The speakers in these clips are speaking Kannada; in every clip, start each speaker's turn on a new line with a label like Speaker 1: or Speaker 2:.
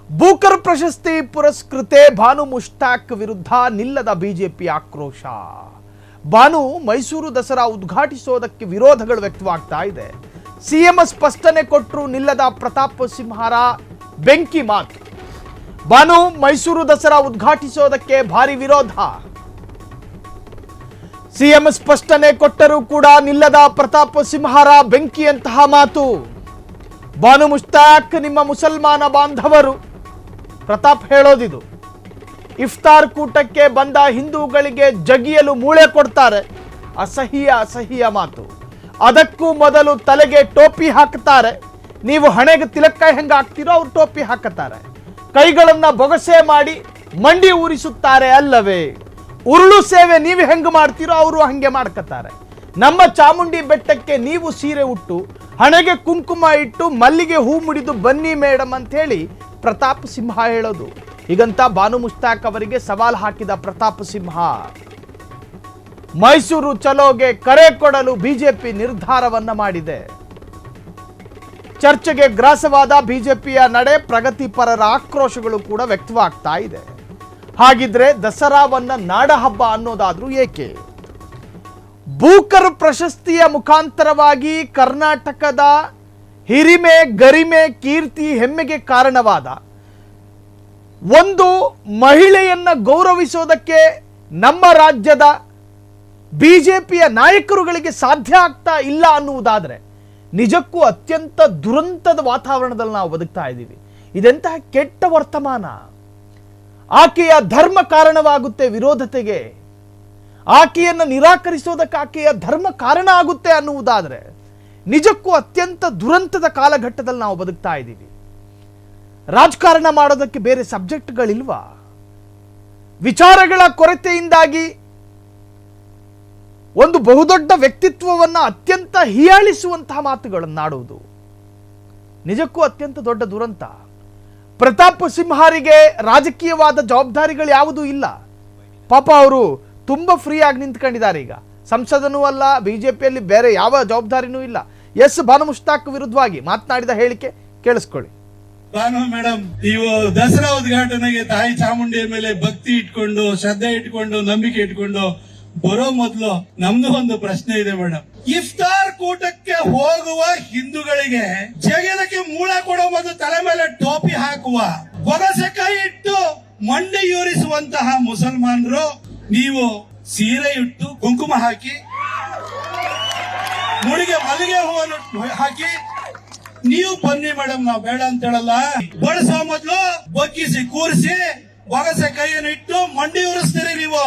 Speaker 1: ಬೂಕರ್ ಪ್ರಶಸ್ತಿ ಪುರಸ್ಕೃತೆ ಭಾನು ಮುಷ್ತಾಕ್ ವಿರುದ್ಧ ನಿಲ್ಲದ ಬಿಜೆಪಿ ಆಕ್ರೋಶ. ಭಾನು ಮೈಸೂರು ದಸರಾ ಉದ್ಘಾಟಿಸೋದಕ್ಕೆ ವಿರೋಧಗಳು ವ್ಯಕ್ತವಾಗ್ತಾ ಇದೆ. ಸಿಎಂ ಸ್ಪಷ್ಟನೆ ಕೊಟ್ಟರು ನಿಲ್ಲದ ಪ್ರತಾಪ್ ಸಿಂಹರ ಬೆಂಕಿ ಮಾತು. ಭಾನು ಮೈಸೂರು ದಸರಾ ಉದ್ಘಾಟಿಸೋದಕ್ಕೆ ಭಾರಿ ವಿರೋಧ. ಸಿಎಂ ಸ್ಪಷ್ಟನೆ ಕೊಟ್ಟರೂ ಕೂಡ ನಿಲ್ಲದ ಪ್ರತಾಪ್ ಸಿಂಹರ ಬೆಂಕಿಯಂತಹ ಮಾತು. ಭಾನು ಮುಷ್ತಾಕ್ ನಿಮ್ಮ ಮುಸಲ್ಮಾನ ಬಾಂಧವರು, ಪ್ರತಾಪ್ ಹೇಳೋದಿದು. ಇಫ್ತಾರ್ ಕೂಟಕ್ಕೆ ಬಂದ ಹಿಂದೂಗಳಿಗೆ ಜಗಿಯಲು ಮೂಳೆ ಕೊಡ್ತಾರೆ. ಅಸಹ್ಯ ಮಾತು. ಅದಕ್ಕೂ ಮೊದಲು ತಲೆಗೆ ಟೋಪಿ ಹಾಕ್ತಾರೆ. ನೀವು ಹಣೆಗೆ ತಿಲಕ್ಕಾಯಿ ಹೆಂಗೆ ಹಾಕ್ತಿರೋ ಅವ್ರು ಟೋಪಿ ಹಾಕುತ್ತಾರೆ. ಕೈಗಳನ್ನ ಬೊಗಸೆ ಮಾಡಿ ಮಂಡಿ ಊರಿಸುತ್ತಾರೆ ಅಲ್ಲವೇ? ಉರುಳು ಸೇವೆ ನೀವು ಹೆಂಗೆ ಮಾಡ್ತೀರೋ ಅವರು ಹಂಗೆ ಮಾಡ್ಕತ್ತಾರೆ. ನಮ್ಮ ಚಾಮುಂಡಿ ಬೆಟ್ಟಕ್ಕೆ ನೀವು ಸೀರೆ ಉಟ್ಟು ಹಣೆಗೆ ಕುಂಕುಮ ಇಟ್ಟು ಮಲ್ಲಿಗೆ ಹೂ ಮುಡಿದು ಬನ್ನಿ ಮೇಡಮ್ ಅಂತ ಹೇಳಿ ಪ್ರತಾಪ್ ಸಿಂಹ ಹೇಳೋದು. ಹೀಗಂತ ಭಾನು ಮುಷ್ತಾಕ್ ಅವರಿಗೆ ಸವಾಲು ಹಾಕಿದ ಪ್ರತಾಪ್ ಸಿಂಹ ಮೈಸೂರು ಚಲೋಗೆ ಕರೆ ಕೊಡಲು ಬಿಜೆಪಿ ನಿರ್ಧಾರವನ್ನ ಮಾಡಿದೆ. ಚರ್ಚೆಗೆ ಗ್ರಾಸವಾದ ಬಿಜೆಪಿಯ ನಡೆ ಪ್ರಗತಿಪರರ ಆಕ್ರೋಶಗಳು ಕೂಡ ವ್ಯಕ್ತವಾಗ್ತಾ ಇದೆ. ಹಾಗಿದ್ರೆ ದಸರಾವನ್ನ ನಾಡಹಬ್ಬ ಅನ್ನೋದಾದ್ರೂ ಏಕೆ? ಬೂಕರ್ ಪ್ರಶಸ್ತಿಯ ಮುಖಾಂತರವಾಗಿ ಕರ್ನಾಟಕದ ಹಿರಿಮೆ, ಗರಿಮೆ, ಕೀರ್ತಿ, ಹೆಮ್ಮೆಗೆ ಕಾರಣವಾದ ಒಂದು ಮಹಿಳೆಯನ್ನ ಗೌರವಿಸೋದಕ್ಕೆ ನಮ್ಮ ರಾಜ್ಯದ ಬಿಜೆಪಿಯ ನಾಯಕರುಗಳಿಗೆ ಸಾಧ್ಯ ಆಗ್ತಾ ಇಲ್ಲ ಅನ್ನುವುದಾದ್ರೆ ನಿಜಕ್ಕೂ ಅತ್ಯಂತ ದುರಂತದ ವಾತಾವರಣದಲ್ಲಿ ನಾವು ಬದುಕ್ತಾ ಇದ್ದೀವಿ. ಇದೆಂತಹ ಕೆಟ್ಟ ವರ್ತಮಾನ. ಆಕೆಯ ಧರ್ಮ ಕಾರಣವಾಗುತ್ತೆ ವಿರೋಧತೆಗೆ. ಆಕೆಯನ್ನು ನಿರಾಕರಿಸೋದಕ್ಕೆ ಆಕೆಯ ಧರ್ಮ ಕಾರಣ ಆಗುತ್ತೆ ಅನ್ನುವುದಾದ್ರೆ ನಿಜಕ್ಕೂ ಅತ್ಯಂತ ದುರಂತದ ಕಾಲಘಟ್ಟದಲ್ಲಿ ನಾವು ಬದುಕ್ತಾ ಇದ್ದೀವಿ. ರಾಜಕಾರಣ ಮಾಡೋದಕ್ಕೆ ಬೇರೆ ಸಬ್ಜೆಕ್ಟ್ಗಳಿಲ್ವಾ? ವಿಚಾರಗಳ ಕೊರತೆಯಿಂದಾಗಿ ಒಂದು ಬಹುದೊಡ್ಡ ವ್ಯಕ್ತಿತ್ವವನ್ನು ಅತ್ಯಂತ ಹೀಯಾಳಿಸುವಂತಹ ಮಾತುಗಳನ್ನಾಡುವುದು ನಿಜಕ್ಕೂ ಅತ್ಯಂತ ದೊಡ್ಡ ದುರಂತ. ಪ್ರತಾಪ್ ಸಿಂಹರಿಗೆ ರಾಜಕೀಯವಾದ ಜವಾಬ್ದಾರಿಗಳು ಯಾವುದೂ ಇಲ್ಲ. ಪಾಪ ಅವರು ತುಂಬ ಫ್ರೀ ಆಗಿ ನಿಂತ್ಕೊಂಡಿದ್ದಾರೆ. ಈಗ ಸಂಸದನೂ ಅಲ್ಲ, ಬಿಜೆಪಿಯಲ್ಲಿ ಬೇರೆ ಯಾವ ಜವಾಬ್ದಾರಿನೂ ಇಲ್ಲ. ಭಾನು ಮುಷ್ತಾಕ್ ವಿರುದ್ಧವಾಗಿ ಮಾತನಾಡಿದ ಹೇಳಿಕೆ ಕೇಳಿಸ್ಕೊಳ್ಳಿ.
Speaker 2: ಭಾನು ಮೇಡಮ್, ನೀವು ದಸರಾ ಉದ್ಘಾಟನೆಗೆ ತಾಯಿ ಚಾಮುಂಡಿಯ ಮೇಲೆ ಭಕ್ತಿ ಇಟ್ಕೊಂಡು, ಶ್ರದ್ಧೆ ಇಟ್ಕೊಂಡು, ನಂಬಿಕೆ ಇಟ್ಕೊಂಡು ಬರೋ ಮೊದಲು ನಮ್ದು ಒಂದು ಪ್ರಶ್ನೆ ಇದೆ ಮೇಡಮ್. ಇಫ್ತಾರ್ ಕೂಟಕ್ಕೆ ಹೋಗುವ ಹಿಂದೂಗಳಿಗೆ ಜಗದಕ್ಕೆ ಮೂಳ ಕೊಡೋ ಮೊದಲು ತಲೆ ಮೇಲೆ ಟೋಪಿ ಹಾಕುವ, ಬೊಗಸೆ ಕೈ ಇಟ್ಟು ಮಂಡಿ ಯೂರಿಸುವಂತಹ ಮುಸಲ್ಮಾನರು, ನೀವು ಸೀರೆ ಇಟ್ಟು ಕುಂಕುಮ ಹಾಕಿ ಮುಡಿಗೆ ಮಲ್ಲಿಗೆ ಹೂವನ್ನು ಹಾಕಿ ನೀವು ಬನ್ನಿ ಮೇಡಮ್, ನಾವು ಬೇಡ ಅಂತ ಹೇಳಲ್ಲ. ಬಳಸೋ ಮೊದಲು ಬಗ್ಗಿಸಿ ಕೂರಿಸಿ ಬೊಗಸೆ ಕೈಯನ್ನು ಇಟ್ಟು ಮಂಡಿ ಯೂರಿಸ್ತೀರಿ ನೀವು.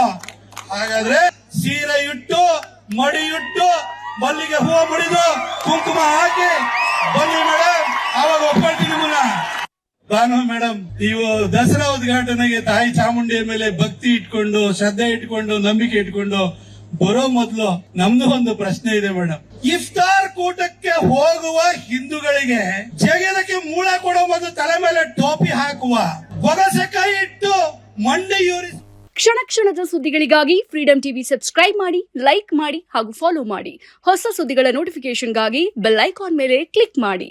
Speaker 2: ಹಾಗಾದ್ರೆ ಸೀರೆ ಇಟ್ಟು ಮಡಿ ಇಟ್ಟು ಮಲ್ಲಿಗೆ ಹೂವು ಮುಡಿದು ಕುಂಕುಮ ಹಾಕಿ ಬನ್ನಿ ಮೇಡಮ್, ಆವಾಗ ಒಪ್ಕೊಳ್ತೀನಿ ನಿಮ್ಮನ್ನ. ಭಾನು ಮೇಡಮ್, ನೀವು ದಸರಾ ಉದ್ಘಾಟನೆಗೆ ತಾಯಿ ಚಾಮುಂಡಿಯ ಮೇಲೆ ಭಕ್ತಿ ಇಟ್ಕೊಂಡು, ಶ್ರದ್ಧೆ ಇಟ್ಕೊಂಡು, ನಂಬಿಕೆ ಇಟ್ಕೊಂಡು ಬರೋ ಮೊದಲು ನಮ್ದು ಒಂದು ಪ್ರಶ್ನೆ ಇದೆ ಮೇಡಮ್. ಇಫ್ತಾರ್ ಕೂಟಕ್ಕೆ ಹೋಗುವ ಹಿಂದೂಗಳಿಗೆ ಜಗದಕ್ಕೆ ಮೂಳ ಕೊಡೋ ಮೊದಲು ತಲೆ ಮೇಲೆ ಟೋಪಿ ಹಾಕುವ, ಬೊಗಸೆ ಕೈ ಇಟ್ಟು ಮಂಡಿ ಯೂರಿಸಿ.
Speaker 3: ಕ್ಷಣ ಕ್ಷಣದ ಸುದ್ದಿಗಳಿಗಾಗಿ ಫ್ರೀಡಂ ಟಿವಿ ಸಬ್ಸ್ಕ್ರೈಬ್ ಮಾಡಿ, ಲೈಕ್ ಮಾಡಿ ಹಾಗೂ ಫಾಲೋ ಮಾಡಿ. ಹೊಸ ಸುದ್ದಿಗಳ ನೋಟಿಫಿಕೇಶನ್ಗಾಗಿ ಬೆಲ್ ಐಕಾನ್ ಮೇಲೆ ಕ್ಲಿಕ್ ಮಾಡಿ.